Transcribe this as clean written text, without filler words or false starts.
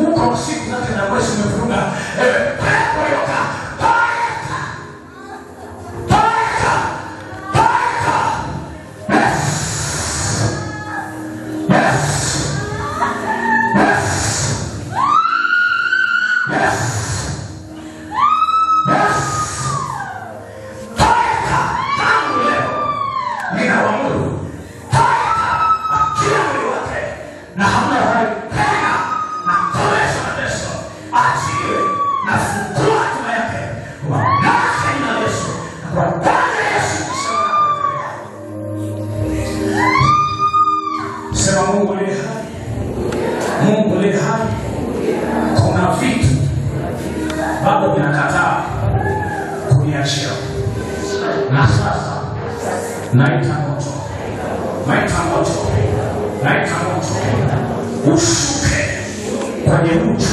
huko siku zake na mwezi umevuruga. Pepo yoka, toka. Toka. Toka. Yes. Yes. Yes. Yes. Yes. Toka. Tangu leo ninawaamuru. Toka. Achia mwili wake. Na hamna hai tena. Na mtolesha mateso. Achiliwe. Na fungua hatima yake. Kwa mamlaka ya Yesu. Na kwa damu ya Yesu kusema na sema Mungu aliye hai. Mungu aliye hai. Kuna vitu bado vinakataa kuniachia. Na sasa naita moto. Naita moto. Naita moto. Ushuke kwenye mtu